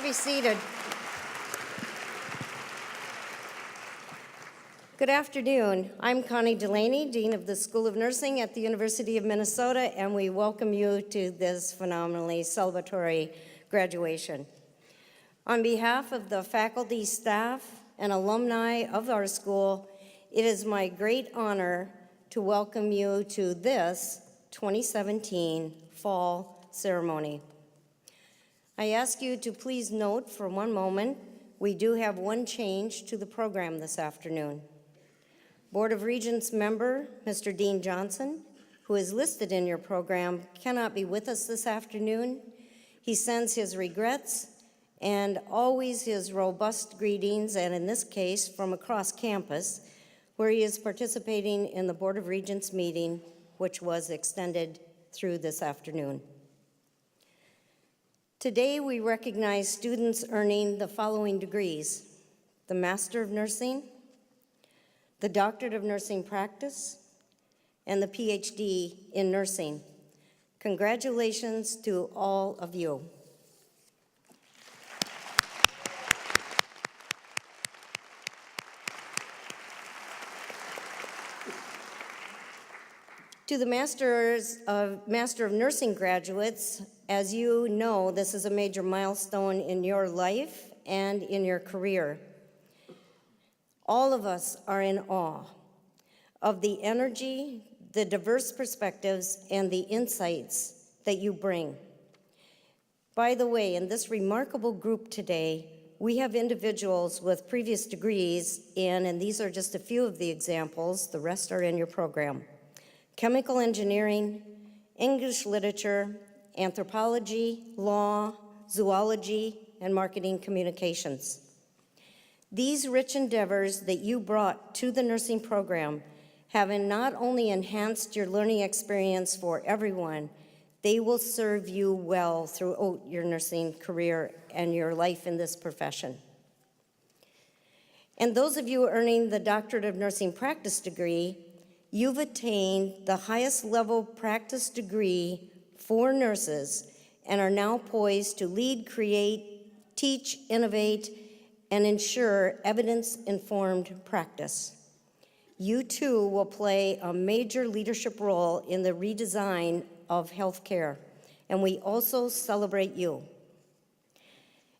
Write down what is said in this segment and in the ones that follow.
be seated. Good afternoon. I'm Connie Delaney, Dean of the School of Nursing at the University of Minnesota, and we welcome you to this phenomenally celebratory graduation. On behalf of the faculty, staff, and alumni of our school, it is my great honor to welcome you to this 2017 fall ceremony. I ask you to please note for one moment, we do have one change to the program this afternoon. Board of Regents member, Mr. Dean Johnson, who is listed in your program, cannot be with us this afternoon. He sends his regrets and always his robust greetings, and in this case, from across campus, where he is participating in the Board of Regents meeting, which was extended through this afternoon. Today, we recognize students earning the following degrees: the Master of Nursing, the Doctorate of Nursing Practice, and the PhD in Nursing. Congratulations to all of you. To the Master of Nursing graduates, as you know, this is a major milestone in your life and in your career. All of us are in awe of the energy, the diverse perspectives, and the insights that you bring. By the way, in this remarkable group today, we have individuals with previous degrees in, and these are just a few of the examples, the rest are in your program: chemical engineering, English literature, anthropology, law, zoology, and marketing communications. These rich endeavors that you brought to the nursing program have not only enhanced your learning experience for everyone, they will serve you well throughout your nursing career and your life in this profession. And those of you earning the Doctorate of Nursing Practice degree, you've attained the highest level practice degree for nurses and are now poised to lead, create, teach, innovate, and ensure evidence-informed practice. You too will play a major leadership role in the redesign of healthcare, and we also celebrate you.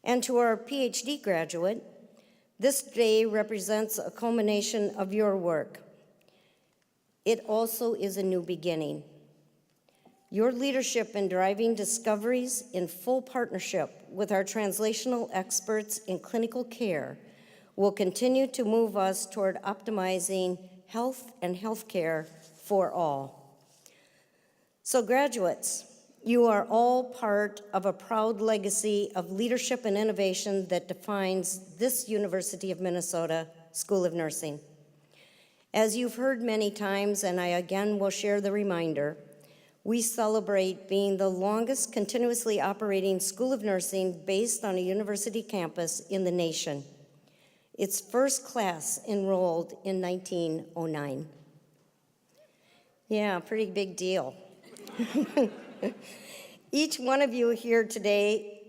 And to our PhD graduate, this day represents a culmination of your work. It also is a new beginning. Your leadership in driving discoveries in full partnership with our translational experts in clinical care will continue to move us toward optimizing health and healthcare for all. So graduates, you are all part of a proud legacy of leadership and innovation that defines this University of Minnesota School of Nursing. As you've heard many times, and I again will share the reminder, we celebrate being the longest continuously operating School of Nursing based on a university campus in the nation. Its first class enrolled in 1909. Yeah, pretty big deal. Each one of you here today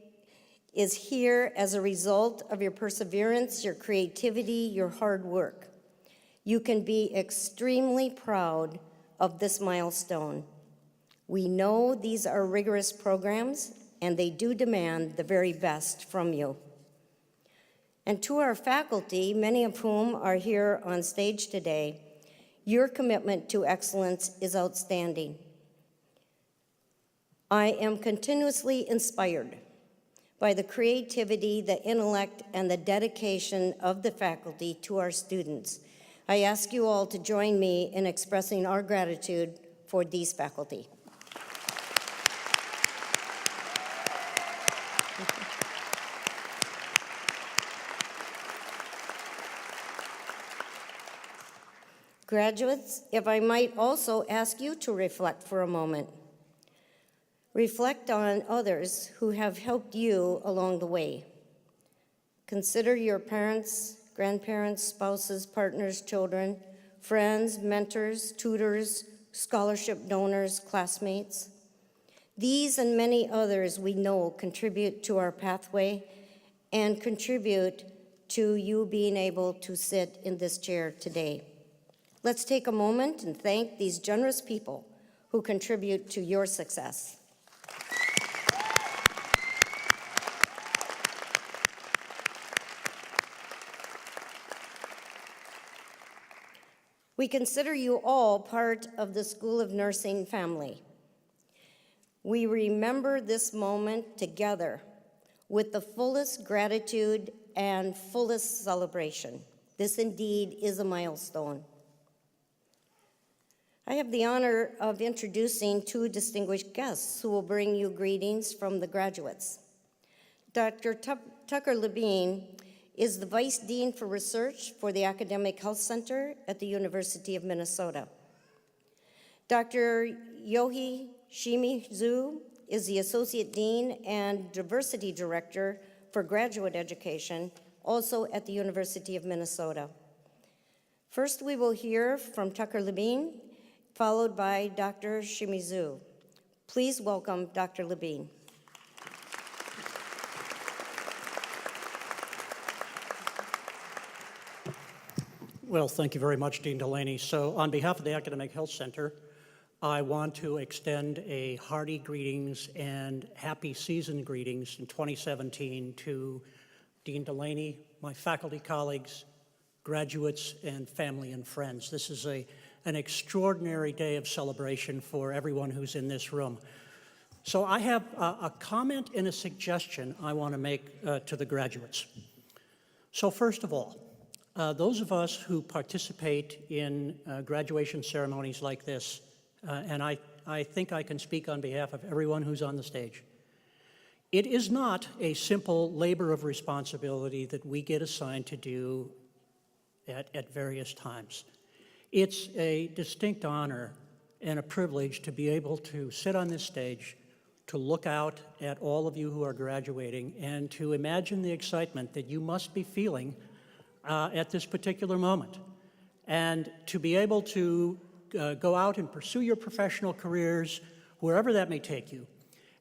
is here as a result of your perseverance, your creativity, your hard work. You can be extremely proud of this milestone. We know these are rigorous programs, and they do demand the very best from you. And to our faculty, many of whom are here on stage today, your commitment to excellence is outstanding. I am continuously inspired by the creativity, the intellect, and the dedication of the faculty to our students. I ask you all to join me in expressing our gratitude for these faculty. Graduates, if I might also ask you to reflect for a moment. Reflect on others who have helped you along the way. Consider your parents, grandparents, spouses, partners, children, friends, mentors, tutors, scholarship donors, classmates. These and many others we know contribute to our pathway and contribute to you being able to sit in this chair today. Let's take a moment and thank these generous people who contribute to your success. We consider you all part of the School of Nursing family. We remember this moment together with the fullest gratitude and fullest celebration. This indeed is a milestone. I have the honor of introducing two distinguished guests who will bring you greetings from the graduates. Dr. Tucker Levine is the Vice Dean for Research for the Academic Health Center at the University of Minnesota. Dr. Yohei Shimizu is the Associate Dean and Diversity Director for Graduate Education, also at the University of Minnesota. First, we will hear from Tucker Levine, followed by Dr. Shimizu. Please welcome Dr. Levine. Well, thank you very much, Dean Delaney. So on behalf of the Academic Health Center, I want to extend a hearty greetings and happy season greetings in 2017 to Dean Delaney, my faculty colleagues, graduates, and family and friends. This is an extraordinary day of celebration for everyone who's in this room. So I have a comment and a suggestion I want to make to the graduates. So first of all, those of us who participate in graduation ceremonies like this, and I think I can speak on behalf of everyone who's on the stage, it is not a simple labor of responsibility that we get assigned to do at various times. It's a distinct honor and a privilege to be able to sit on this stage, to look out at all of you who are graduating, and to imagine the excitement that you must be feeling at this particular moment, and to be able to go out and pursue your professional careers, wherever that may take you,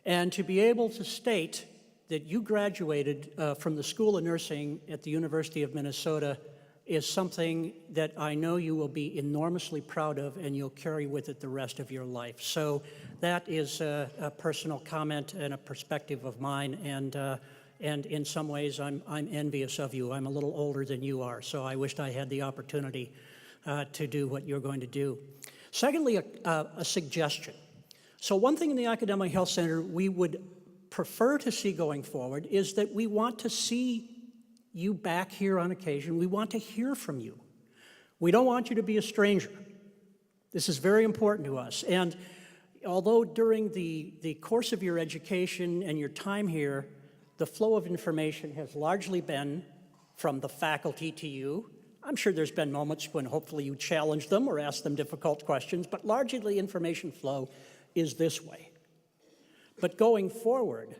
and to be able to state that you graduated from the School of Nursing at the University of Minnesota is something that I know you will be enormously proud of and you'll carry with it the rest of your life. So that is a personal comment and a perspective of mine, and in some ways, I'm envious of you. I'm a little older than you are, so I wished I had the opportunity to do what you're going to do. Secondly, a suggestion. So one thing in the Academic Health Center we would prefer to see going forward is that we want to see you back here on occasion. We want to hear from you. We don't want you to be a stranger. This is very important to us. And although during the course of your education and your time here, the flow of information has largely been from the faculty to you. I'm sure there's been moments when hopefully you challenge them or ask them difficult questions, but largely the information flow is this way. But going forward,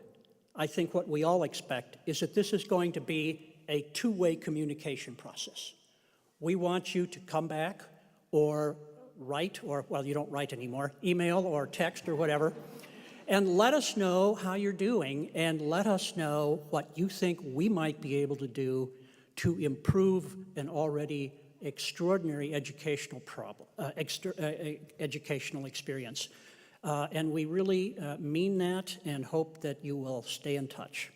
I think what we all expect is that this is going to be a two-way communication process. We want you to come back or write, or, well, you don't write anymore, email or text or whatever, and let us know how you're doing, and let us know what you think we might be able to do to improve an already extraordinary educational educational experience. And we really mean that and hope that you will stay in touch.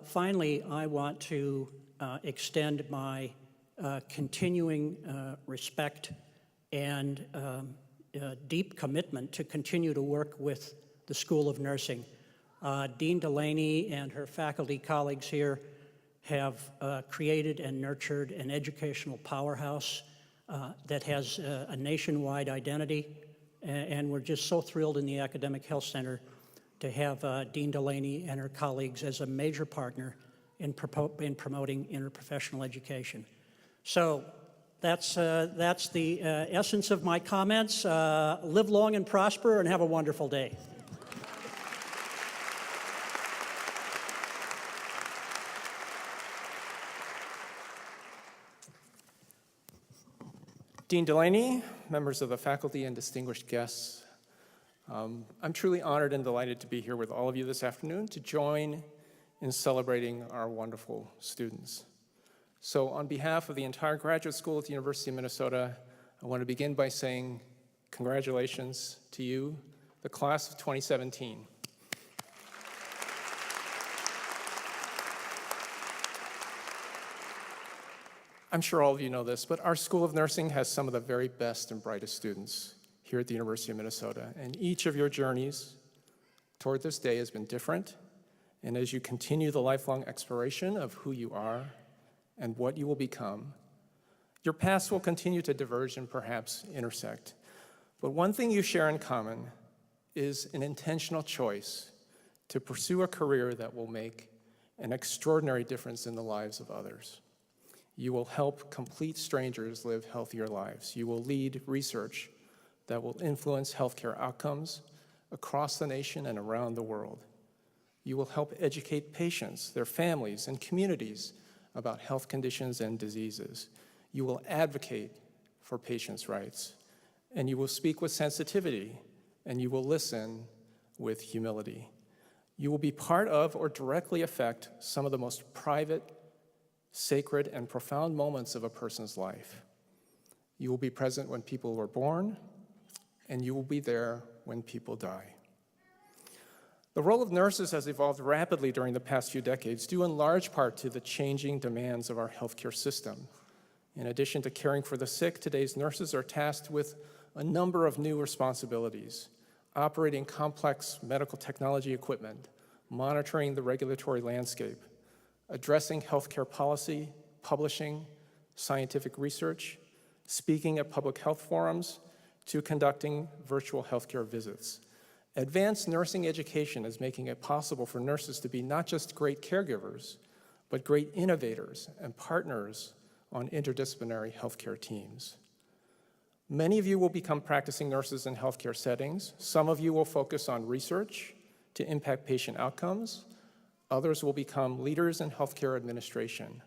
Finally, I want to extend my continuing respect and deep commitment to continue to work with the School of Nursing. Dean Delaney and her faculty colleagues here have created and nurtured an educational powerhouse that has a nationwide identity, and we're just so thrilled in the Academic Health Center to have Dean Delaney and her colleagues as a major partner in promoting interprofessional education. So that's the essence of my comments. Live long and prosper and have a wonderful day. Dean Delaney, members of the faculty, and distinguished guests, I'm truly honored and delighted to be here with all of you this afternoon to join in celebrating our wonderful students. So on behalf of the entire graduate school at the University of Minnesota, I want to begin by saying congratulations to you, the class of 2017. I'm sure all of you know this, but our School of Nursing has some of the very best and brightest students here at the University of Minnesota, and each of your journeys toward this day has been different, and as you continue the lifelong exploration of who you are and what you will become, your paths will continue to diverge and perhaps intersect. But one thing you share in common is an intentional choice to pursue a career that will make an extraordinary difference in the lives of others. You will help complete strangers live healthier lives. You will lead research that will influence healthcare outcomes across the nation and around the world. You will help educate patients, their families, and communities about health conditions and diseases. You will advocate for patients' rights, and you will speak with sensitivity, and you will listen with humility. You will be part of or directly affect some of the most private, sacred, and profound moments of a person's life. You will be present when people were born, and you will be there when people die. The role of nurses has evolved rapidly during the past few decades, due in large part to the changing demands of our healthcare system. In addition to caring for the sick, today's nurses are tasked with a number of new responsibilities: operating complex medical technology equipment, monitoring the regulatory landscape, addressing healthcare policy, publishing scientific research, speaking at public health forums, to conducting virtual healthcare visits. Advanced nursing education is making it possible for nurses to be not just great caregivers, but great innovators and partners on interdisciplinary healthcare teams. Many of you will become practicing nurses in healthcare settings. Some of you will focus on research to impact patient outcomes. Others will become leaders in healthcare administration,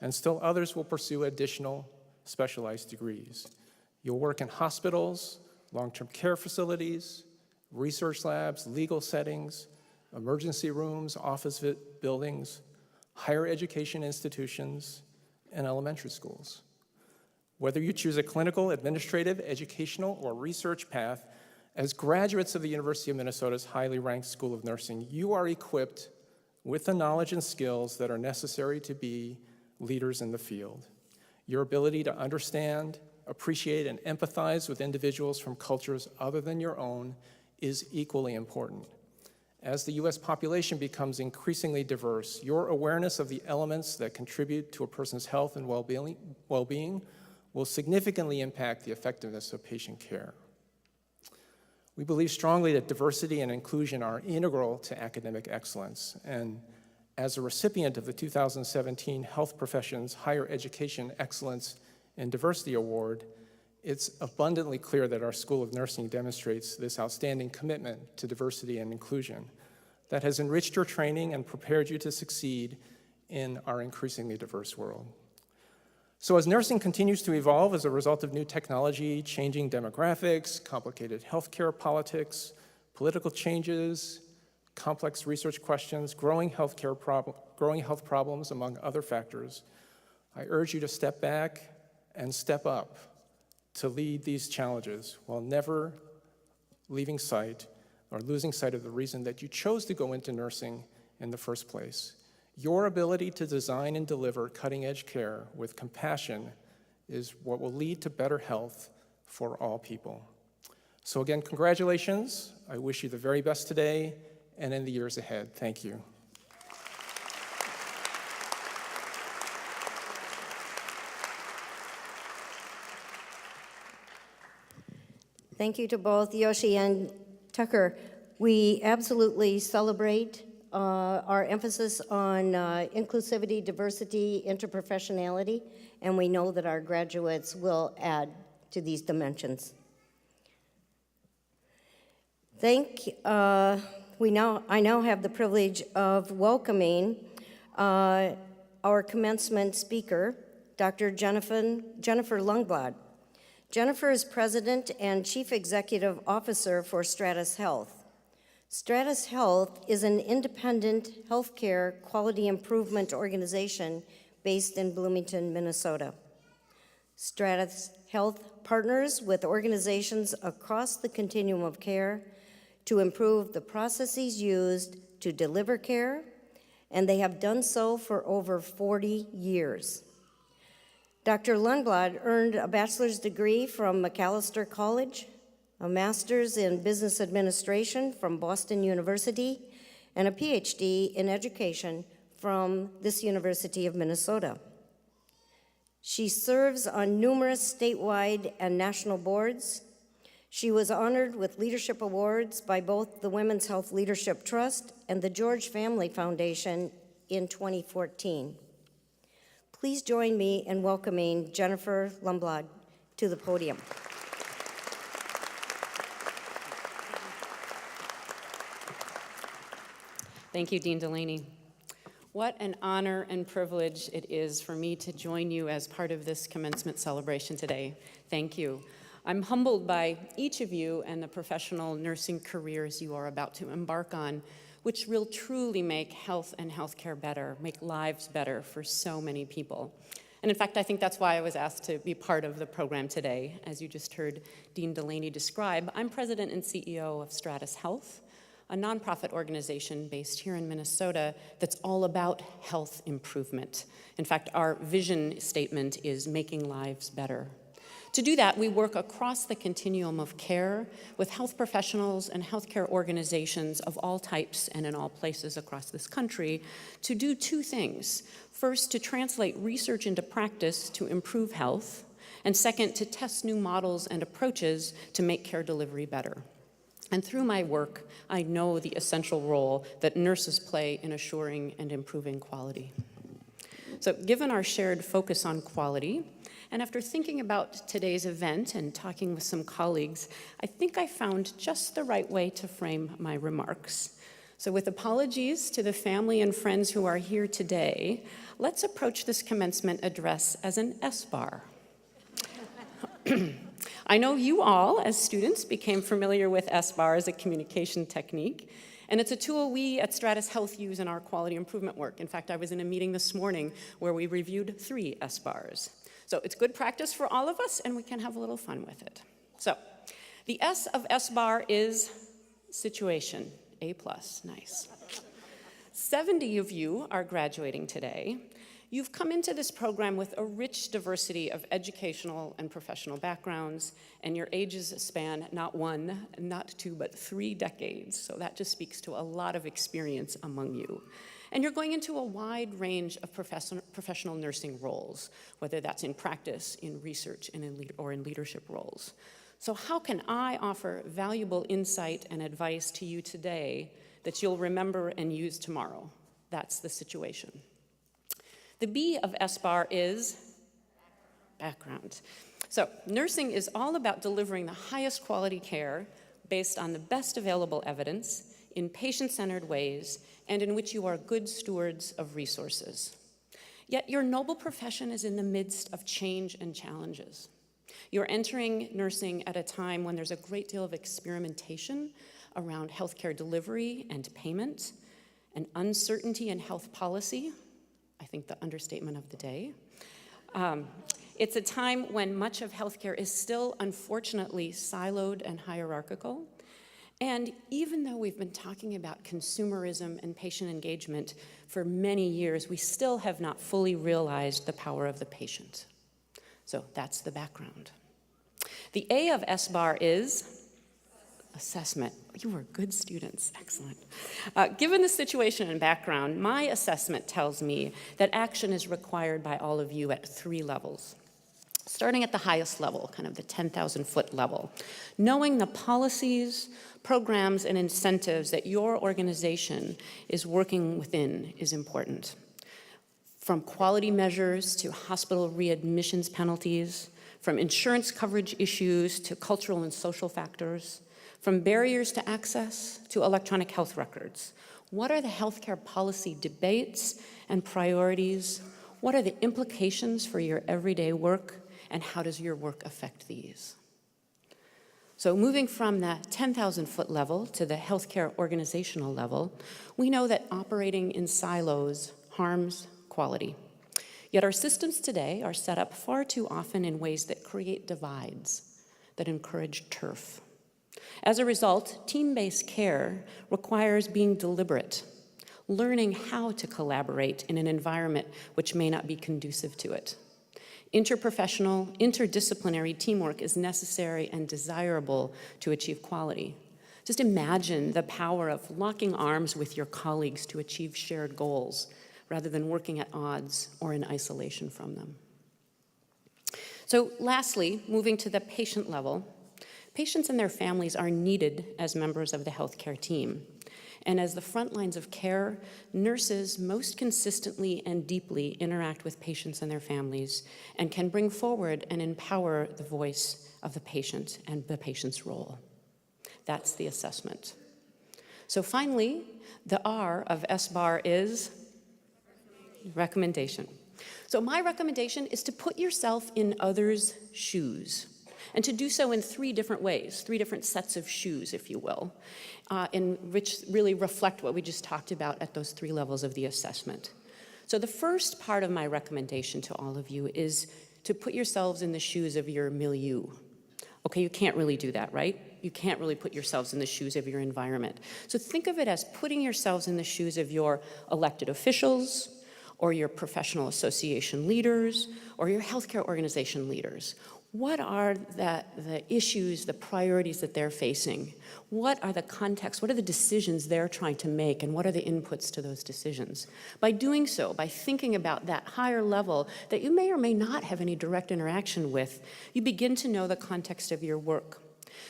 and still others will pursue additional specialized degrees. You'll work in hospitals, long-term care facilities, research labs, legal settings, emergency rooms, office buildings, higher education institutions, and elementary schools. Whether you choose a clinical, administrative, educational, or research path, as graduates of the University of Minnesota's highly ranked School of Nursing, you are equipped with the knowledge and skills that are necessary to be leaders in the field. Your ability to understand, appreciate, and empathize with individuals from cultures other than your own is equally important. As the U.S. population becomes increasingly diverse, your awareness of the elements that contribute to a person's health and well-being will significantly impact the effectiveness of patient care. We believe strongly that diversity and inclusion are integral to academic excellence, and as a recipient of the 2017 Health Professions Higher Education Excellence and Diversity Award, it's abundantly clear that our School of Nursing demonstrates this outstanding commitment to diversity and inclusion that has enriched your training and prepared you to succeed in our increasingly diverse world. So as nursing continues to evolve as a result of new technology, changing demographics, complicated healthcare politics, political changes, complex research questions, growing health problems, among other factors, I urge you to step back and step up to lead these challenges while never leaving sight or losing sight of the reason that you chose to go into nursing in the first place. Your ability to design and deliver cutting-edge care with compassion is what will lead to better health for all people. So again, congratulations. I wish you the very best today and in the years ahead. Thank you. Thank you to both Yoshi and Tucker. We absolutely celebrate our emphasis on inclusivity, diversity, interprofessionality, and we know that our graduates will add to these dimensions. I now have the privilege of welcoming our commencement speaker, Dr. Jennifer Lundblad. Jennifer is President and Chief Executive Officer for Stratis Health. Stratis Health is an independent healthcare quality improvement organization based in Bloomington, Minnesota. Stratis Health partners with organizations across the continuum of care to improve the processes used to deliver care, and they have done so for over 40 years. Dr. Lundblad earned a bachelor's degree from Macalester College, a master's in business administration from Boston University, and a PhD in education from this University of Minnesota. She serves on numerous statewide and national boards. She was honored with leadership awards by both the Women's Health Leadership Trust and the George Family Foundation in 2014. Please join me in welcoming Jennifer Lundblad to the podium. Thank you, Dean Delaney. What an honor and privilege it is for me to join you as part of this commencement celebration today. Thank you. I'm humbled by each of you and the professional nursing careers you are about to embark on, which will truly make health and healthcare better, make lives better for so many people. And in fact, I think that's why I was asked to be part of the program today. As you just heard Dean Delaney describe, I'm president and CEO of Stratis Health, a nonprofit organization based here in Minnesota that's all about health improvement. In fact, our vision statement is making lives better. To do that, we work across the continuum of care with health professionals and healthcare organizations of all types and in all places across this country to do two things. First, to translate research into practice to improve health, and second, to test new models and approaches to make care delivery better. And through my work, I know the essential role that nurses play in assuring and improving quality. So given our shared focus on quality, and after thinking about today's event and talking with some colleagues, I think I found just the right way to frame my remarks. So with apologies to the family and friends who are here today, let's approach this commencement address as an S-bar. I know you all, as students, became familiar with S-bar as a communication technique, and it's a tool we at Stratis Health use in our quality improvement work. In fact, I was in a meeting this morning where we reviewed 3 S-bars. So it's good practice for all of us, and we can have a little fun with it. So the S of S-bar is situation, A+, nice. 70 of you are graduating today. You've come into this program with a rich diversity of educational and professional backgrounds, and your ages span not 1, not 2, but 3 decades. So that just speaks to a lot of experience among you. And you're going into a wide range of professional nursing roles, whether that's in practice, in research, or in leadership roles. So how can I offer valuable insight and advice to you today that you'll remember and use tomorrow? That's the situation. The B of S-bar is background. So nursing is all about delivering the highest quality care based on the best available evidence in patient-centered ways and in which you are good stewards of resources. Yet your noble profession is in the midst of change and challenges. You're entering nursing at a time when there's a great deal of experimentation around healthcare delivery and payment, and uncertainty in health policy, I think the understatement of the day. It's a time when much of healthcare is still, unfortunately, siloed and hierarchical. And even though we've been talking about consumerism and patient engagement for many years, we still have not fully realized the power of the patient. So that's the background. The A of S-bar is assessment. You were good students, excellent. Given the situation and background, my assessment tells me that action is required by all of you at 3 levels. Starting at the highest level, kind of the 10,000-foot level. Knowing the policies, programs, and incentives that your organization is working within is important. From quality measures to hospital readmissions penalties, from insurance coverage issues to cultural and social factors, from barriers to access to electronic health records. What are the healthcare policy debates and priorities? What are the implications for your everyday work, and how does your work affect these? So moving from the 10,000-foot level to the healthcare organizational level, we know that operating in silos harms quality. Yet our systems today are set up far too often in ways that create divides, that encourage turf. As a result, team-based care requires being deliberate, learning how to collaborate in an environment which may not be conducive to it. Interprofessional, interdisciplinary teamwork is necessary and desirable to achieve quality. Just imagine the power of locking arms with your colleagues to achieve shared goals rather than working at odds or in isolation from them. So lastly, moving to the patient level, patients and their families are needed as members of the healthcare team. And as the front lines of care, nurses most consistently and deeply interact with patients and their families and can bring forward and empower the voice of the patient and the patient's role. That's the assessment. So finally, the R of SBAR is recommendation. So my recommendation is to put yourself in others' shoes, and to do so in three different ways, three different sets of shoes, if you will, in which really reflect what we just talked about at those three levels of the assessment. So the first part of my recommendation to all of you is to put yourselves in the shoes of your milieu. Okay, you can't really do that, right? You can't really put yourselves in the shoes of your environment. So think of it as putting yourselves in the shoes of your elected officials, or your professional association leaders, or your healthcare organization leaders. What are the issues, the priorities that they're facing? What are the contexts? What are the decisions they're trying to make? And what are the inputs to those decisions? By doing so, by thinking about that higher level that you may or may not have any direct interaction with, you begin to know the context of your work.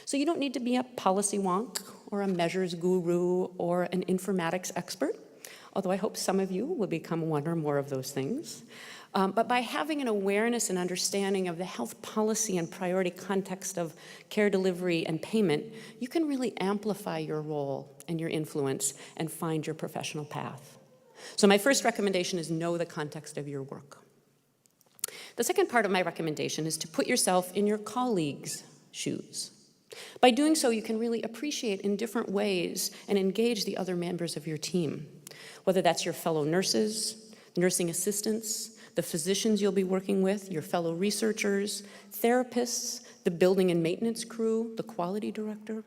So you don't need to be a policy wonk or a measures guru or an informatics expert, although I hope some of you will become one or more of those things. But by having an awareness and understanding of the health policy and priority context of care delivery and payment, you can really amplify your role and your influence and find your professional path. So my first recommendation is know the context of your work. The second part of my recommendation is to put yourself in your colleagues' shoes. By doing so, you can really appreciate in different ways and engage the other members of your team, whether that's your fellow nurses, nursing assistants, the physicians you'll be working with, your fellow researchers, therapists, the building and maintenance crew, the quality director.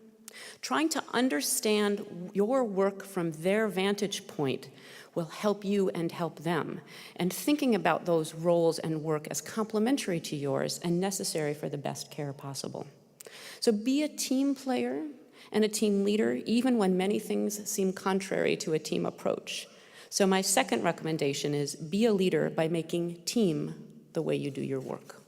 Trying to understand your work from their vantage point will help you and help them. And thinking about those roles and work as complementary to yours and necessary for the best care possible. So be a team player and a team leader, even when many things seem contrary to a team approach. So my second recommendation is be a leader by making team the way you do your work.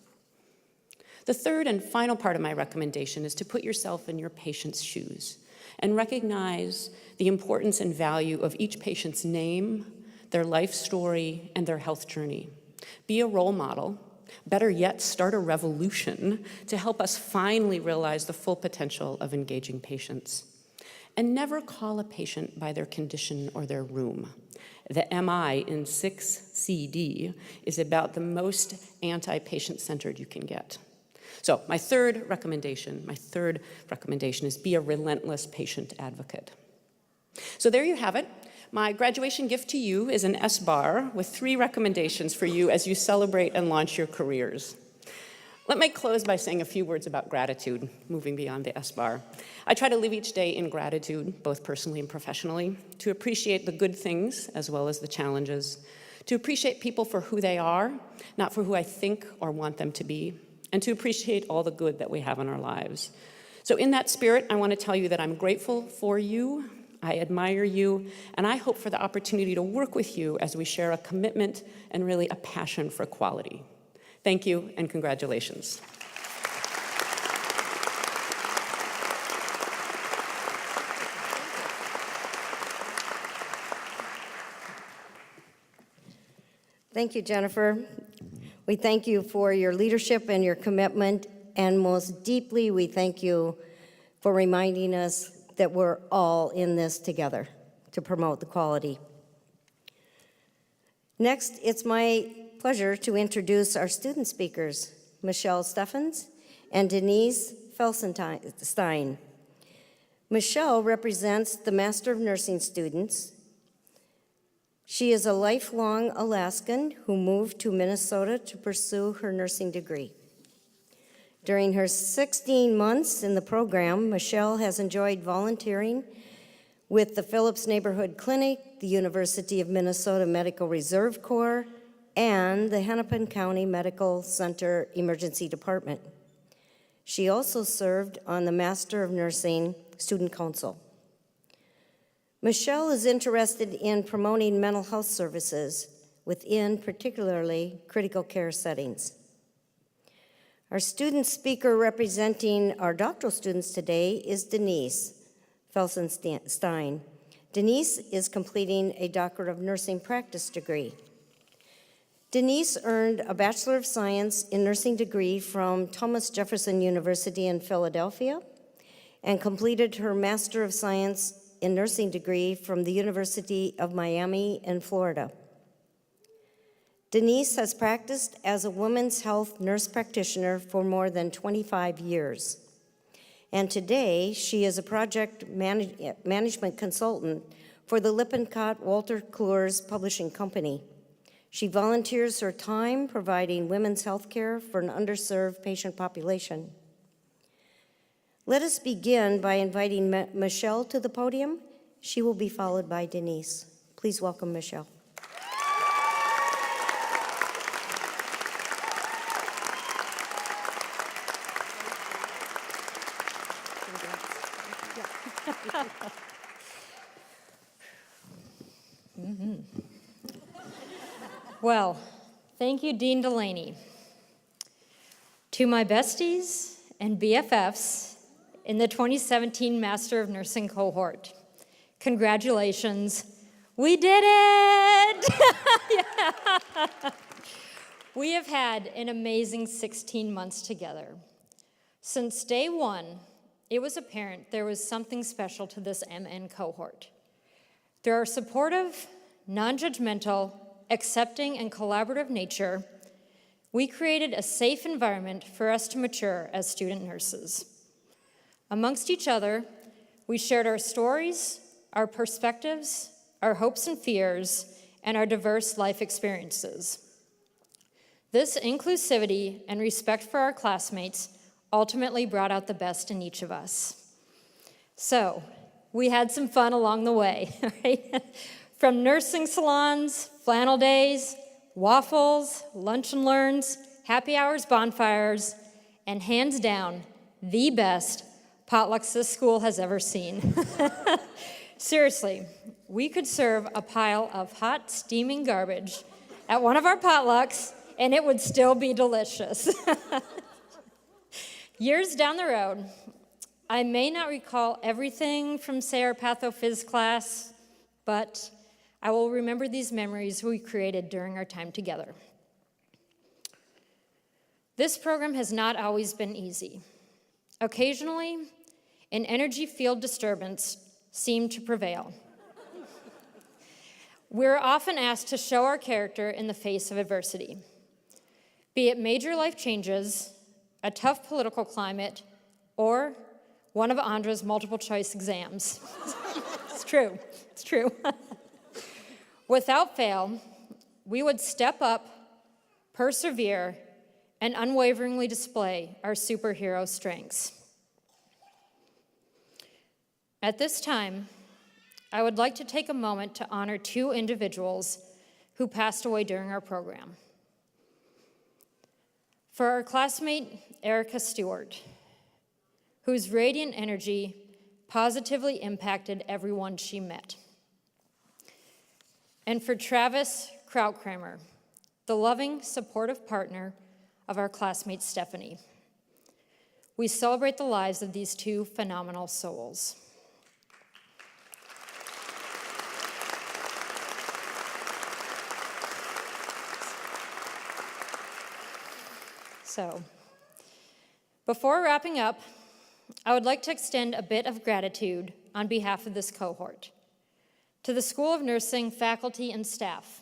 The third and final part of my recommendation is to put yourself in your patient's shoes and recognize the importance and value of each patient's name, their life story, and their health journey. Be a role model. Better yet, start a revolution to help us finally realize the full potential of engaging patients. And never call a patient by their condition or their room. The MI in 6CD is about the most anti-patient centered you can get. So my third recommendation is be a relentless patient advocate. So there you have it. My graduation gift to you is an S-bar with 3 recommendations for you as you celebrate and launch your careers. Let me close by saying a few words about gratitude, moving beyond the S-bar. I try to live each day in gratitude, both personally and professionally, to appreciate the good things as well as the challenges, to appreciate people for who they are, not for who I think or want them to be, and to appreciate all the good that we have in our lives. So in that spirit, I want to tell you that I'm grateful for you, I admire you, and I hope for the opportunity to work with you as we share a commitment and really a passion for quality. Thank you, and congratulations. Thank you, Jennifer. We thank you for your leadership and your commitment, and most deeply, we thank you for reminding us that we're all in this together to promote the quality. Next, it's my pleasure to introduce our student speakers, Michelle Steffens and Denise Felsenstein. Michelle represents the Master of Nursing students. She is a lifelong Alaskan who moved to Minnesota to pursue her nursing degree. During her 16 months in the program, Michelle has enjoyed volunteering with the Phillips Neighborhood Clinic, the University of Minnesota Medical Reserve Corps, and the Hennepin County Medical Center Emergency Department. She also served on the Master of Nursing Student Council. Michelle is interested in promoting mental health services within particularly critical care settings. Our student speaker representing our doctoral students today is Denise Felsenstein. Denise is completing a Doctorate of Nursing Practice degree. Denise earned a Bachelor of Science in Nursing degree from Thomas Jefferson University in Philadelphia and completed her Master of Science in Nursing degree from the University of Miami in Florida. Denise has practiced as a women's health nurse practitioner for more than 25 years. And today, she is a project management consultant for the Lippincott Walter Kluwer's publishing company. She volunteers her time providing women's health care for an underserved patient population. Let us begin by inviting Michelle to the podium. She will be followed by Denise. Please welcome Michelle. Well, thank you, Dean Delaney. To my besties and BFFs in the 2017 Master of Nursing cohort, congratulations, we did it! Yeah. We have had an amazing 16 months together. Since day one, it was apparent there was something special to this MN cohort. Through our supportive, non-judgmental, accepting, and collaborative nature, we created a safe environment for us to mature as student nurses. Amongst each other, we shared our stories, our perspectives, our hopes and fears, and our diverse life experiences. This inclusivity and respect for our classmates ultimately brought out the best in each of us. So, we had some fun along the way, right? From nursing salons, flannel days, waffles, lunch and learns, happy hours, bonfires, and hands down, the best potlucks this school has ever seen. Seriously, we could serve a pile of hot, steaming garbage at one of our potlucks, and it would still be delicious. Years down the road, I may not recall everything from, say, our pathophys class, but I will remember these memories we created during our time together. This program has not always been easy. Occasionally, an energy field disturbance seemed to prevail. We're often asked to show our character in the face of adversity, be it major life changes, a tough political climate, or one of Andra's multiple choice exams. It's true, it's true. Without fail, we would step up, persevere, and unwaveringly display our superhero strengths. At this time, I would like to take a moment to honor two individuals who passed away during our program. For our classmate, Erica Stewart, whose radiant energy positively impacted everyone she met. And for Travis Krautkramer, the loving, supportive partner of our classmate Stephanie. We celebrate the lives of these two phenomenal souls. So, before wrapping up, I would like to extend a bit of gratitude on behalf of this cohort to the School of Nursing faculty and staff.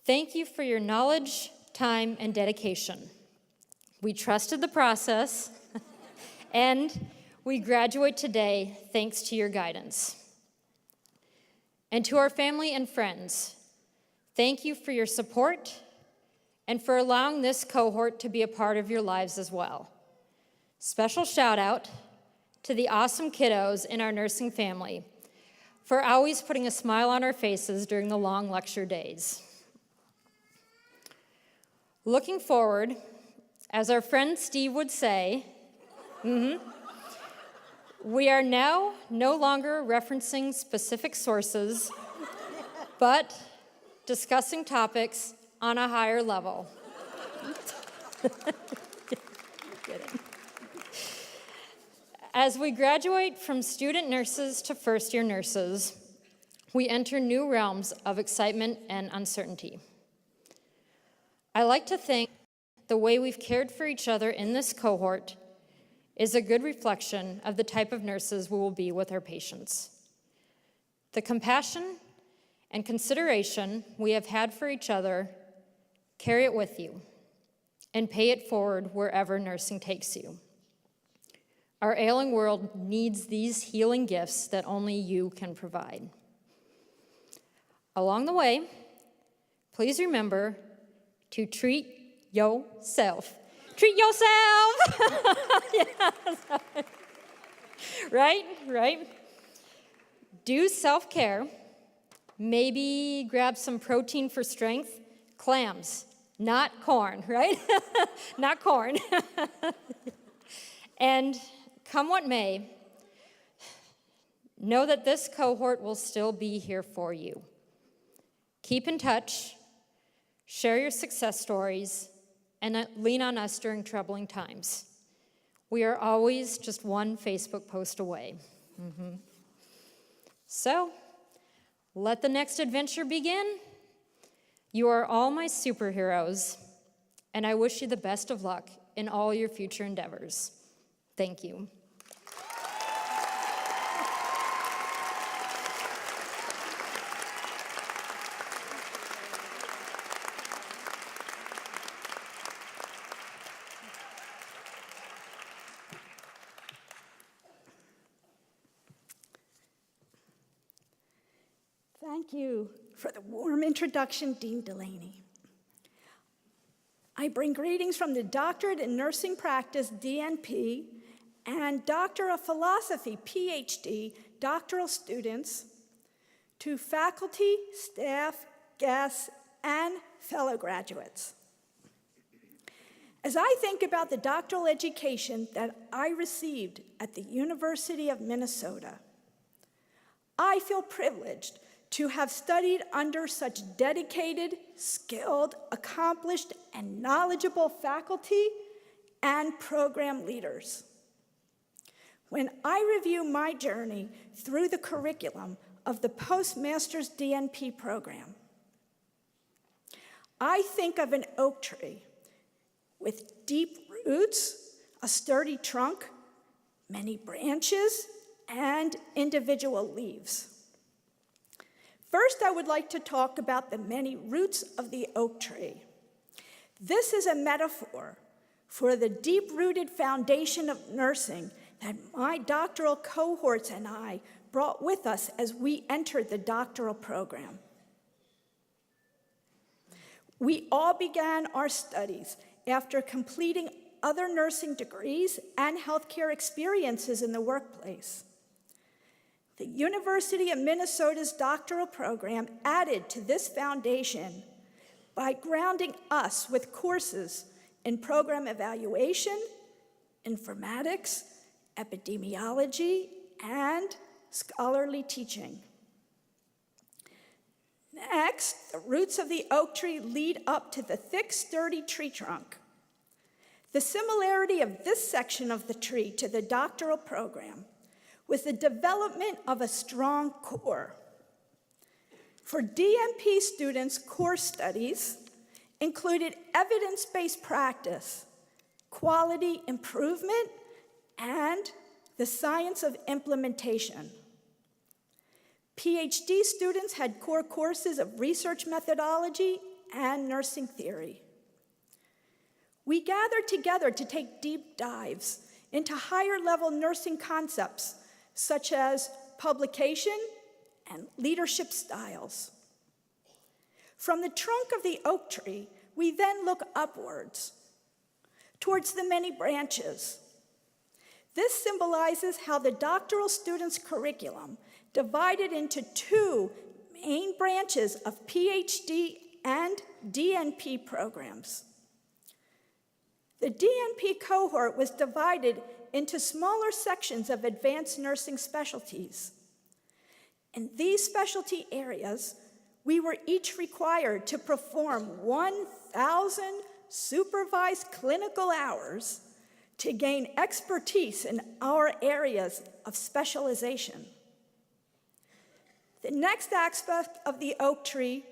Thank you for your knowledge, time, and dedication. We trusted the process, And we graduate today thanks to your guidance. And to our family and friends, thank you for your support and for allowing this cohort to be a part of your lives as well. Special shout out to the awesome kiddos in our nursing family for always putting a smile on our faces during the long lecture days. Looking forward, as our friend Steve would say, we are now no longer referencing specific sources, but discussing topics on a higher level. As we graduate from student nurses to first-year nurses, we enter new realms of excitement and uncertainty. I like to think the way we've cared for each other in this cohort is a good reflection of the type of nurses we will be with our patients. The compassion and consideration we have had for each other, carry it with you and pay it forward wherever nursing takes you. Our ailing world needs these healing gifts that only you can provide. Along the way, please remember to treat yourself. Treat yourself! Yeah. Right? Do self-care. Maybe grab some protein for strength. Clams, not corn, right? Not corn. And come what may, know that this cohort will still be here for you. Keep in touch, share your success stories, and lean on us during troubling times. We are always just one Facebook post away. So, let the next adventure begin. You are all my superheroes, and I wish you the best of luck in all your future endeavors. Thank you. Thank you for the warm introduction, Dean Delaney. I bring greetings from the Doctorate in Nursing Practice, DNP, and Doctor of Philosophy, PhD, doctoral students, to faculty, staff, guests, and fellow graduates. As I think about the doctoral education that I received at the University of Minnesota, I feel privileged to have studied under such dedicated, skilled, accomplished, and knowledgeable faculty and program leaders. When I review my journey through the curriculum of the Postmaster's DNP program, I think of an oak tree with deep roots, a sturdy trunk, many branches, and individual leaves. First, I would like to talk about the many roots of the oak tree. This is a metaphor for the deep-rooted foundation of nursing that my doctoral cohorts and I brought with us as we entered the doctoral program. We all began our studies after completing other nursing degrees and healthcare experiences in the workplace. The University of Minnesota's doctoral program added to this foundation by grounding us with courses in program evaluation, informatics, epidemiology, and scholarly teaching. Next, the roots of the oak tree lead up to the thick, sturdy tree trunk. The similarity of this section of the tree to the doctoral program was the development of a strong core. For DNP students, core studies included evidence-based practice, quality improvement, and the science of implementation. PhD students had core courses of research methodology and nursing theory. We gathered together to take deep dives into higher level nursing concepts such as publication and leadership styles. From the trunk of the oak tree, we then look upwards towards the many branches. This symbolizes how the doctoral students' curriculum divided into two main branches of PhD and DNP programs. The DNP cohort was divided into smaller sections of advanced nursing specialties. In these specialty areas, we were each required to perform 1,000 supervised clinical hours to gain expertise in our areas of specialization. The next aspect of the oak tree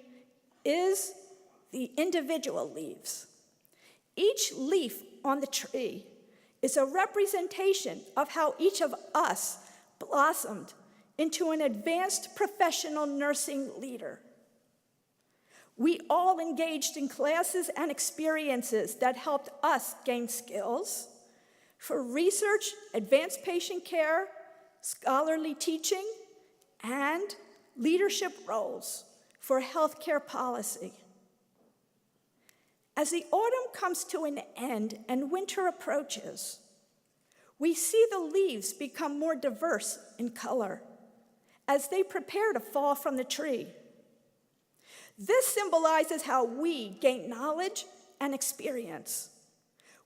is the individual leaves. Each leaf on the tree is a representation of how each of us blossomed into an advanced professional nursing leader. We all engaged in classes and experiences that helped us gain skills for research, advanced patient care, scholarly teaching, and leadership roles for healthcare policy. As the autumn comes to an end and winter approaches, we see the leaves become more diverse in color as they prepare to fall from the tree. This symbolizes how we gain knowledge and experience,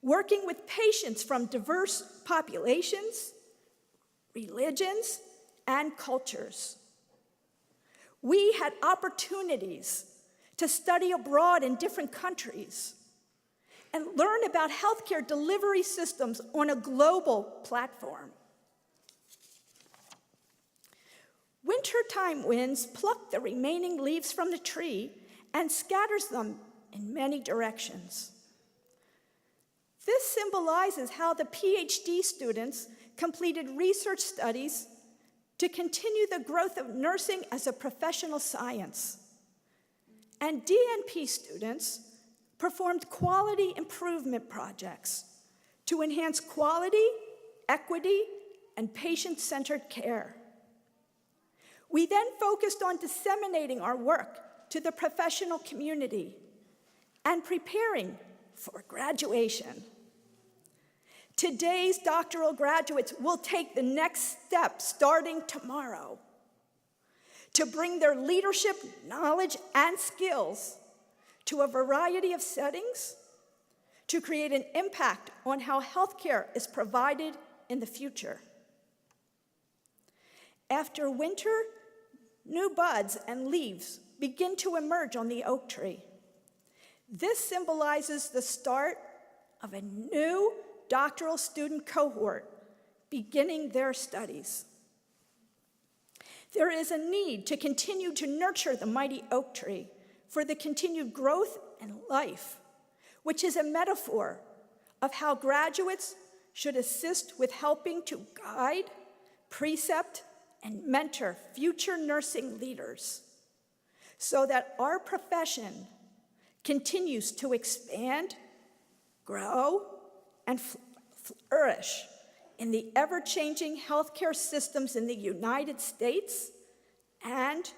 working with patients from diverse populations, religions, and cultures. We had opportunities to study abroad in different countries and learn about healthcare delivery systems on a global platform. Wintertime winds pluck the remaining leaves from the tree and scatters them in many directions. This symbolizes how the PhD students completed research studies to continue the growth of nursing as a professional science. And DNP students performed quality improvement projects to enhance quality, equity, and patient-centered care. We then focused on disseminating our work to the professional community and preparing for graduation. Today's doctoral graduates will take the next step starting tomorrow to bring their leadership, knowledge, and skills to a variety of settings to create an impact on how healthcare is provided in the future. After winter, new buds and leaves begin to emerge on the oak tree. This symbolizes the start of a new doctoral student cohort beginning their studies. There is a need to continue to nurture the mighty oak tree for the continued growth and life, which is a metaphor of how graduates should assist with helping to guide, precept, and mentor future nursing leaders so that our profession continues to expand, grow, and flourish in the ever-changing healthcare systems in the United States and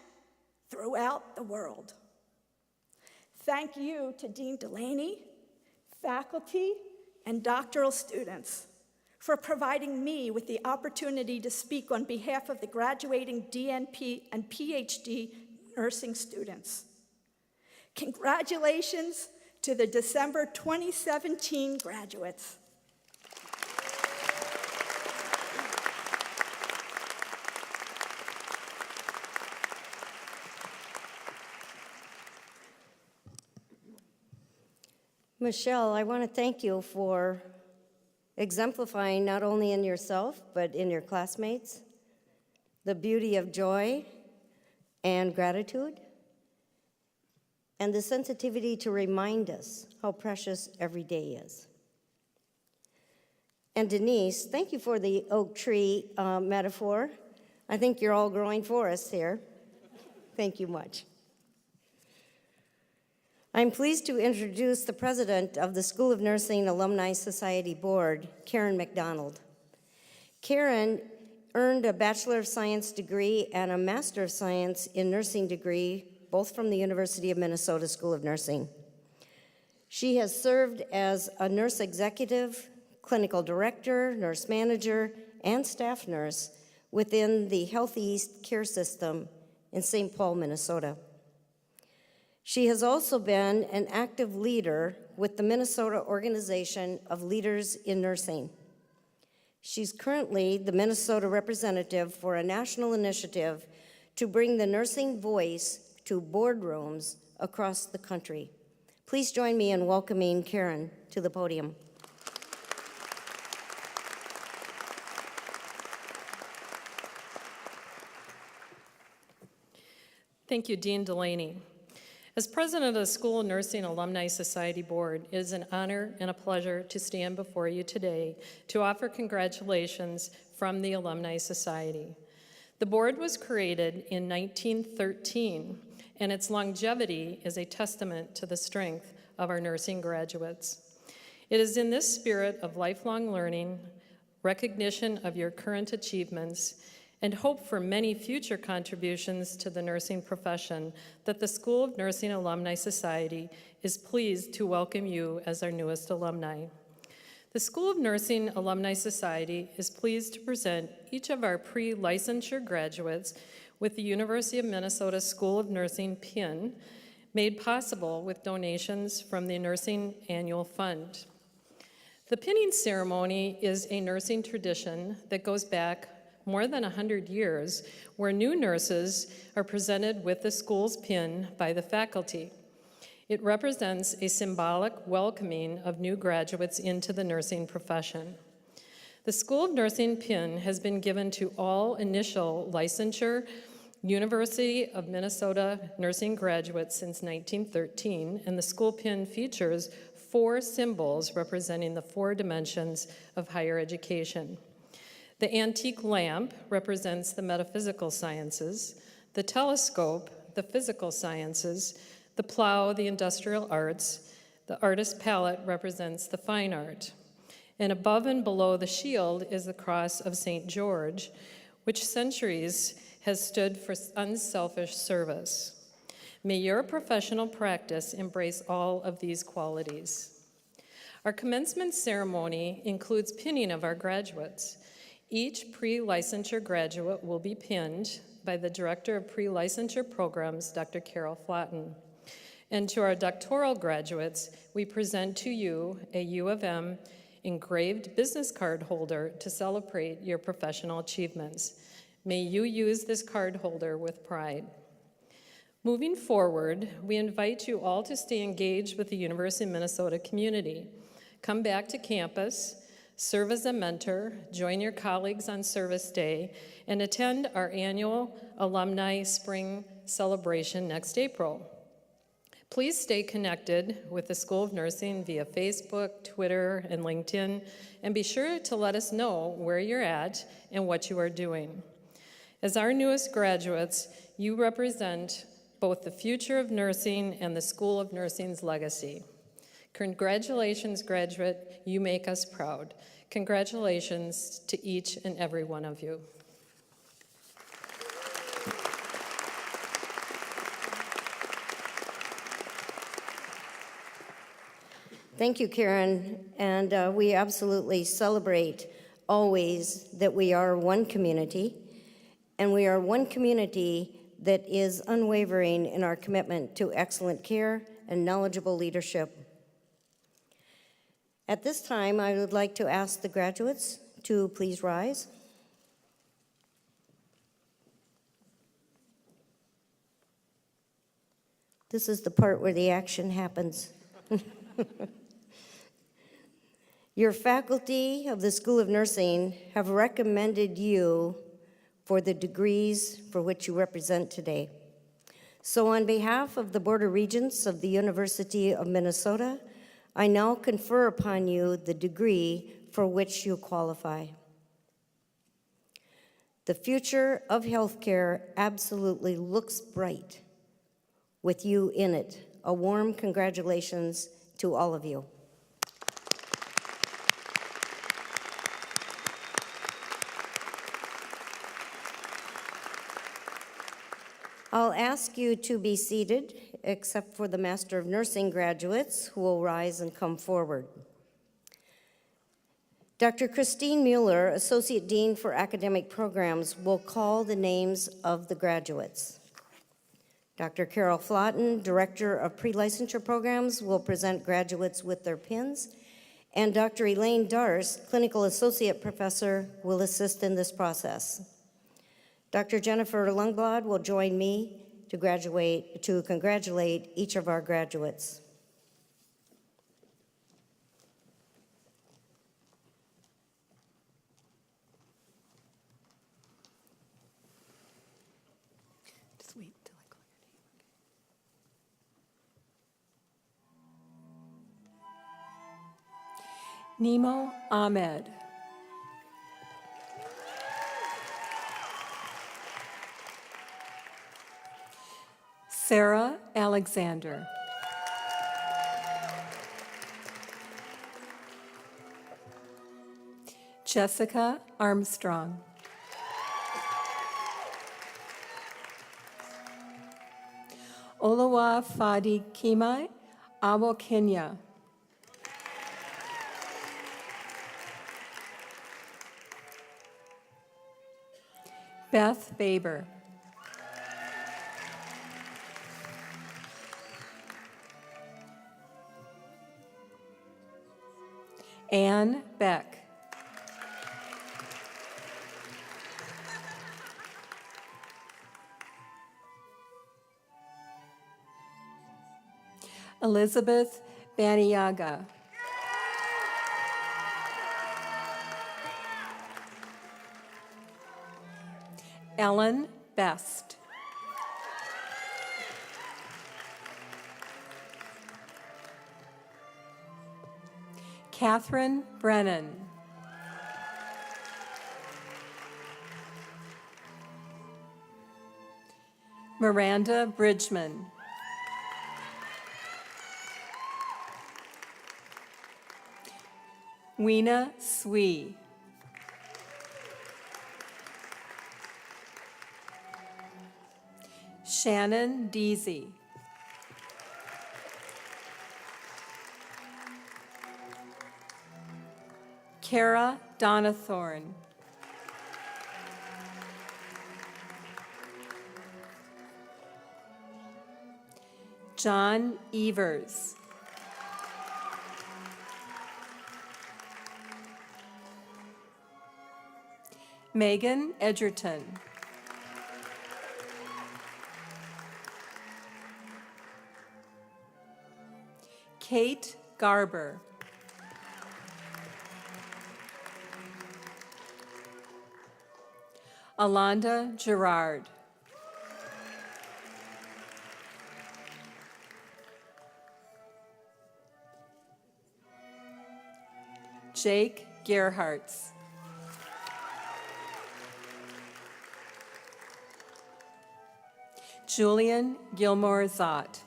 throughout the world. Thank you to Dean Delaney, faculty, and doctoral students for providing me with the opportunity to speak on behalf of the graduating DNP and PhD nursing students. Congratulations to the December 2017 graduates. Michelle, I want to thank you for exemplifying not only in yourself, but in your classmates, the beauty of joy and gratitude, and the sensitivity to remind us how precious every day is. And Denise, thank you for the oak tree metaphor. I think you're all growing forests here. Thank you much. I'm pleased to introduce the president of the School of Nursing Alumni Society Board, Karen McDonald. Karen earned a Bachelor of Science degree and a Master of Science in Nursing degree, both from the University of Minnesota School of Nursing. She has served as a nurse executive, clinical director, nurse manager, and staff nurse within the Healthy East Care System in St. Paul, Minnesota. She has also been an active leader with the Minnesota Organization of Leaders in Nursing. She's currently the Minnesota representative for a national initiative to bring the nursing voice to boardrooms across the country. Please join me in welcoming Karen to the podium. Thank you, Dean Delaney. As president of the School of Nursing Alumni Society Board, it is an honor and a pleasure to stand before you today to offer congratulations from the Alumni Society. The board was created in 1913, and its longevity is a testament to the strength of our nursing graduates. It is in this spirit of lifelong learning, recognition of your current achievements, and hope for many future contributions to the nursing profession that the School of Nursing Alumni Society is pleased to welcome you as our newest alumni. The School of Nursing Alumni Society is pleased to present each of our pre-licensure graduates with the University of Minnesota School of Nursing pin, made possible with donations from the Nursing Annual Fund. The pinning ceremony is a nursing tradition that goes back more than 100 years, where new nurses are presented with the school's pin by the faculty. It represents a symbolic welcoming of new graduates into the nursing profession. The School of Nursing pin has been given to all initial licensure University of Minnesota nursing graduates since 1913, and the school pin features 4 symbols representing the 4 dimensions of higher education. The antique lamp represents the metaphysical sciences, the telescope, the physical sciences, the plow, the industrial arts, the artist's palette represents the fine art. And above and below the shield is the cross of St. George, which centuries has stood for unselfish service. May your professional practice embrace all of these qualities. Our commencement ceremony includes pinning of our graduates. Each pre-licensure graduate will be pinned by the Director of Pre-Licensure Programs, Dr. Carol Flatten. And to our doctoral graduates, we present to you a U of M engraved business card holder to celebrate your professional achievements. May you use this card holder with pride. Moving forward, we invite you all to stay engaged with the University of Minnesota community. Come back to campus, serve as a mentor, join your colleagues on Service Day, and attend our annual Alumni Spring Celebration next April. Please stay connected with the School of Nursing via Facebook, Twitter, and LinkedIn, and be sure to let us know where you're at and what you are doing. As our newest graduates, you represent both the future of nursing and the School of Nursing's legacy. Congratulations, graduate. You make us proud. Congratulations to each and every one of you. Thank you, Karen. And we absolutely celebrate always that we are one community, and we are one community that is unwavering in our commitment to excellent care and knowledgeable leadership. At this time, I would like to ask the graduates to please rise. This is the part where the action happens. Your faculty of the School of Nursing have recommended you for the degrees for which you represent today. So on behalf of the Board of Regents of the University of Minnesota, I now confer upon you the degree for which you qualify. The future of healthcare absolutely looks bright with you in it. A warm congratulations to all of you. I'll ask you to be seated, except for the Master of Nursing graduates, who will rise and come forward. Dr. Christine Mueller, Associate Dean for Academic Programs, will call the names of the graduates. Dr. Carol Flotten, Director of Pre-Licensure Programs, will present graduates with their pins, and Dr. Elaine Darst, Clinical Associate Professor, will assist in this process. Dr. Jennifer Lundblad will join me to congratulate each of our graduates. Just wait till I call your name. Nemo Ahmed. Sarah Alexander. Jessica Armstrong. Olawa Fadi Kimai Awo Kenya. Beth Baber. Anne Beck. Elizabeth Baniaga. Ellen Best. Catherine Brennan. Miranda Bridgman. Weena Swee. Shannon Deasy. Kara Donathorn. John Evers. Megan Edgerton. Kate Garber. Alonda Gerard. Jake Gerhartz. Julian Gilmore Zott.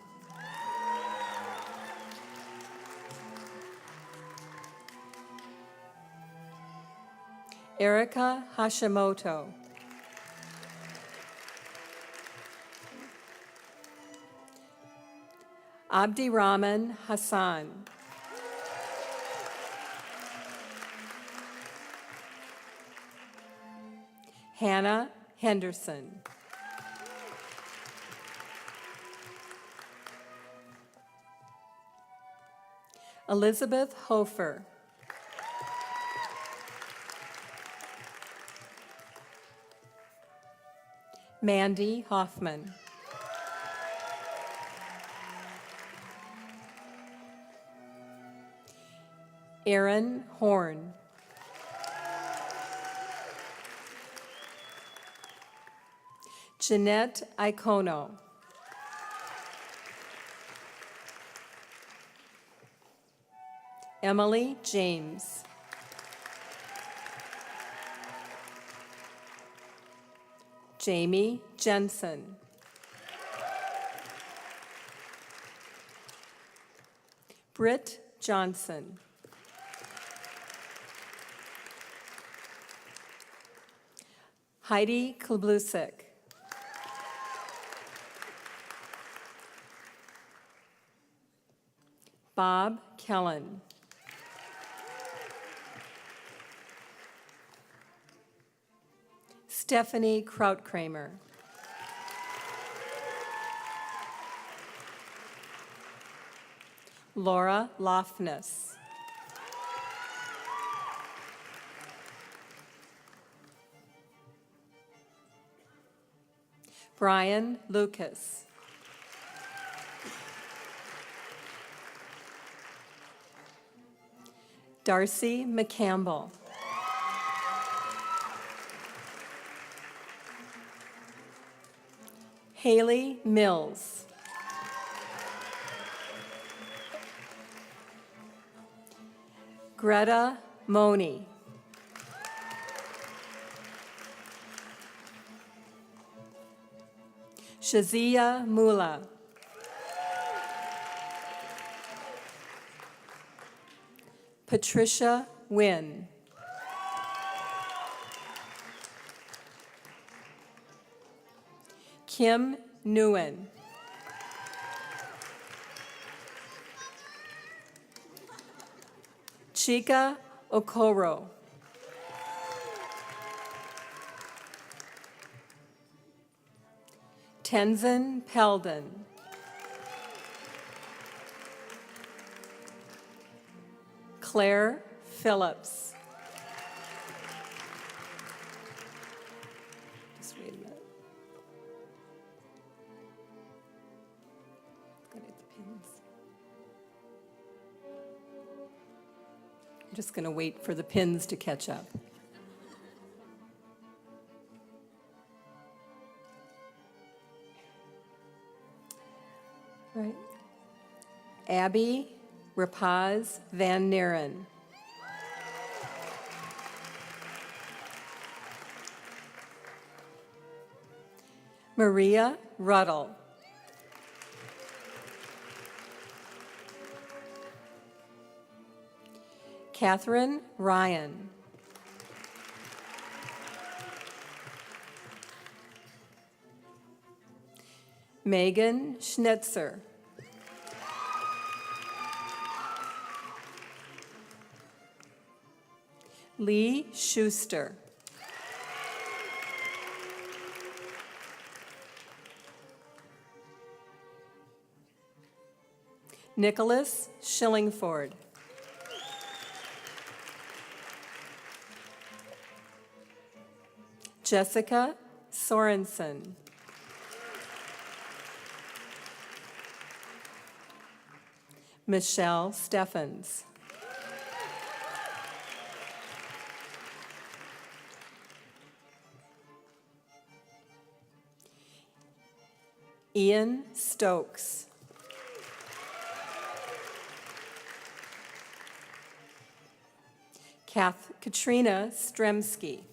Erica Hashimoto. Abdirahman Hassan. Hannah Henderson. Elizabeth Hofer. Mandy Hoffman. Aaron Horn. Jeanette Icono. Emily James. Jamie Jensen. Britt Johnson. Heidi Klublusik. Bob Kellen. Stephanie Krautkramer. Laura Lofness. Brian Lucas. Darcy McCampbell. Haley Mills. Greta Money. Shazia Mula. Patricia Wynn. Kim Nguyen. Chika Okoro. Tenzin Peldon. Claire Phillips. Just wait a minute. Gotta get the pins. I'm just going to wait for the pins to catch up. Right. Abby Rapaz Van Neren. Maria Ruddle. Catherine Ryan. Megan Schnitzer. Lee Schuster. Nicholas Schillingford. Jessica Sorensen. Michelle Steffens. Ian Stokes. Katrina Stremski.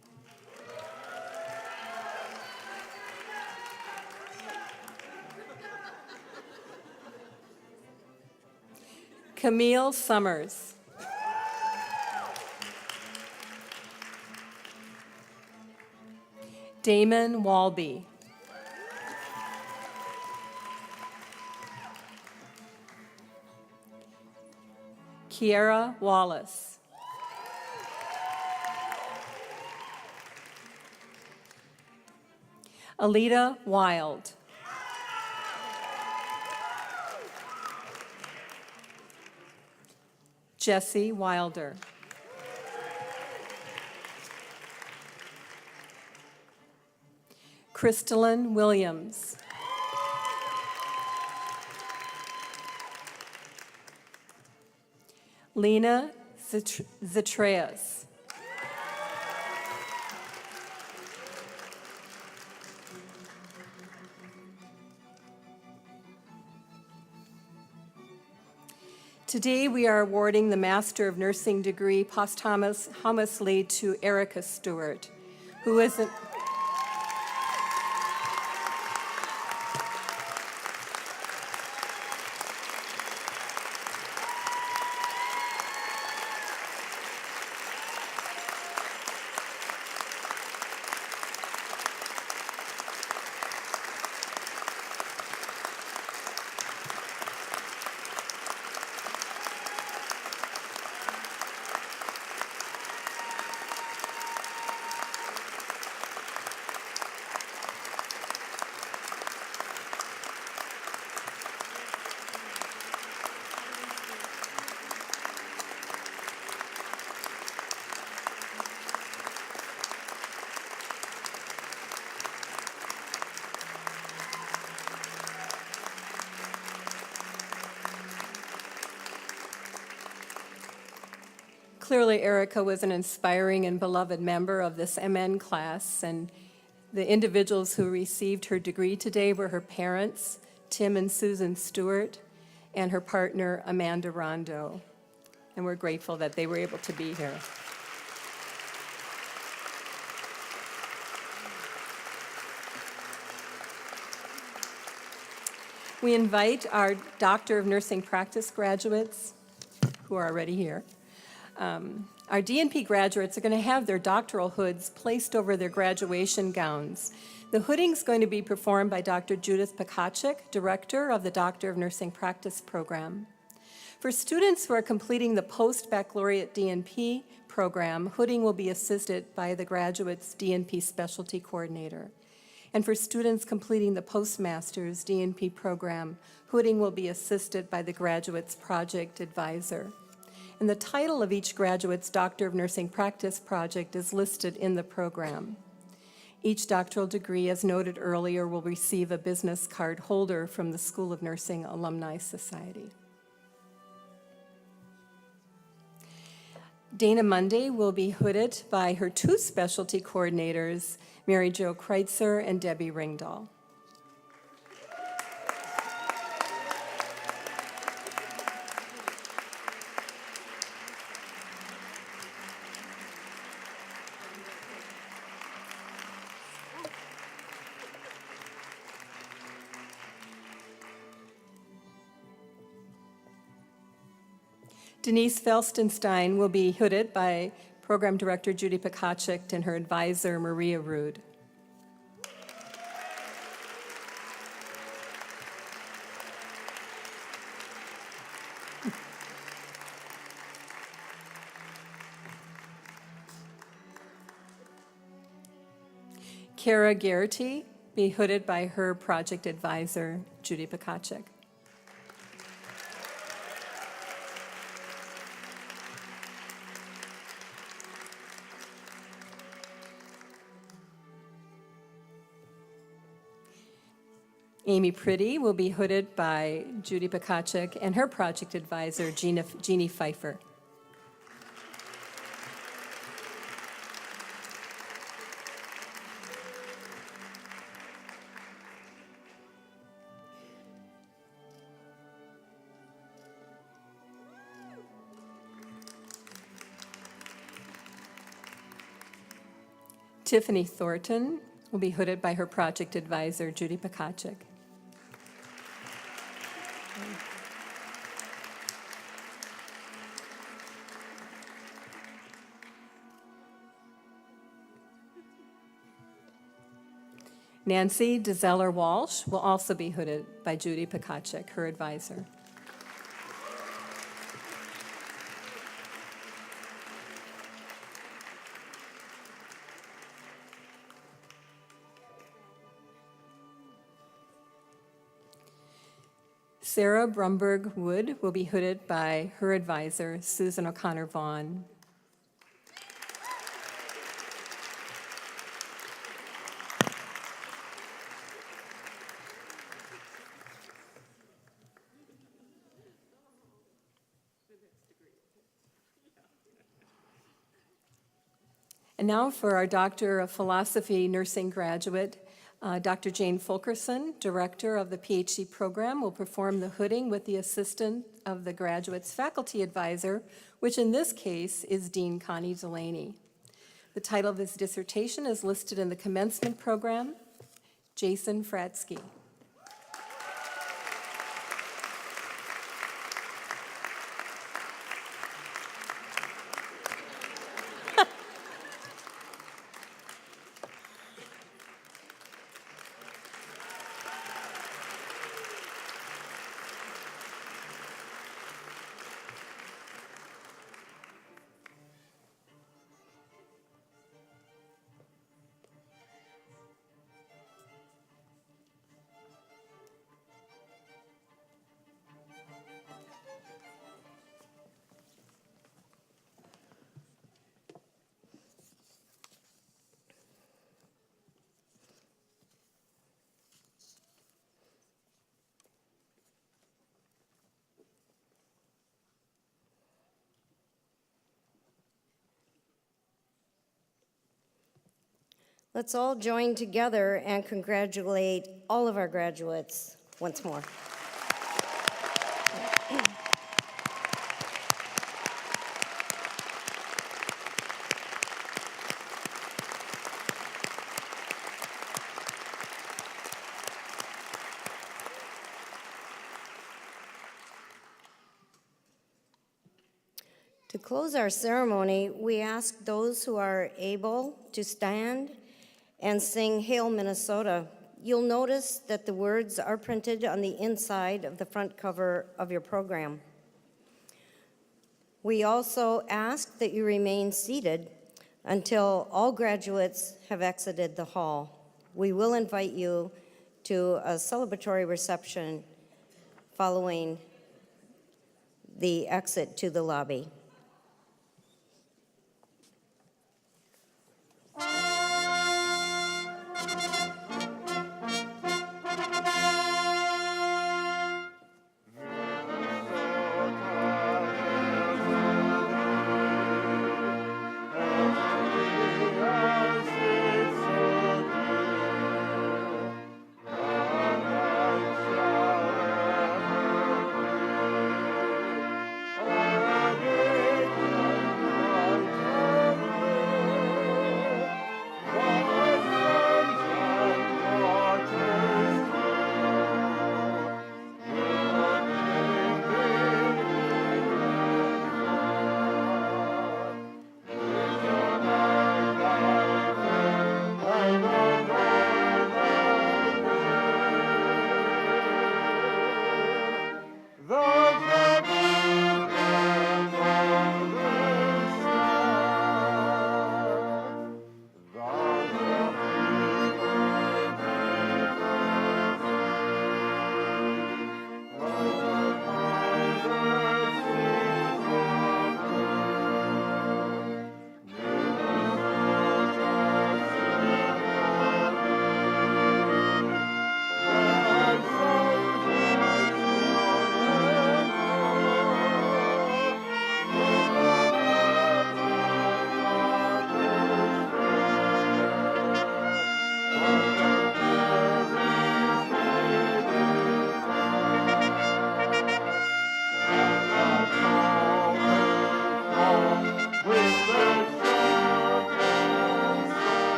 Camille Summers. Damon Walby. Kiera Wallace. Alita Wild. Jesse Wilder. Crystalline Williams. Lena Zatreas. Today we are awarding the Master of Nursing degree posthumously to Erica Stewart, who is an Clearly, Erica was an inspiring and beloved member of this MN class, and the individuals who received her degree today were her parents, Tim and Susan Stewart, and her partner, Amanda Rondo. And we're grateful that they were able to be here. We invite our Doctor of Nursing Practice graduates, who are already here. Our DNP graduates are going to have their doctoral hoods placed over their graduation gowns. The hooding's going to be performed by Dr. Judith Pekacik, Director of the Doctor of Nursing Practice program. For students who are completing the post-baccalaureate DNP program, hooding will be assisted by the graduate's DNP specialty coordinator. And for students completing the postmaster's DNP program, hooding will be assisted by the graduate's project advisor. And the title of each graduate's Doctor of Nursing Practice project is listed in the program. Each doctoral degree, as noted earlier, will receive a business card holder from the School of Nursing Alumni Society. Dana Monday will be hooded by her two specialty coordinators, Mary Jo Kreitzer and Debbie Ringdahl. Denise Felstenstein will be hooded by Program Director Judy Pekacik and her advisor Maria Rude. Kara Garrity be hooded by her project advisor Judy Pekacik. Amy Pretty will be hooded by Judy Pekacik and her project advisor, Jeannie Pfeiffer. Tiffany Thornton will be hooded by her project advisor, Judy Pekacik. Nancy DeZeller-Walsh will also be hooded by Judy Pekacik, her advisor. Sarah Brumberg-Wood will be hooded by her advisor, Susan O'Connor-Vaughn. And now for our Doctor of Philosophy Nursing graduate, Dr. Jane Fulkerson, Director of the PhD program, will perform the hooding with the assistance of the graduate's faculty advisor, which in this case is Dean Connie Delaney. The title of his dissertation is listed in the commencement program, Jason Fratsky. Let's all join together and congratulate all of our graduates once more. To close our ceremony, we ask those who are able to stand and sing Hail Minnesota. You'll notice that the words are printed on the inside of the front cover of your program. We also ask that you remain seated until all graduates have exited the hall. We will invite you to a celebratory reception following the exit to the lobby.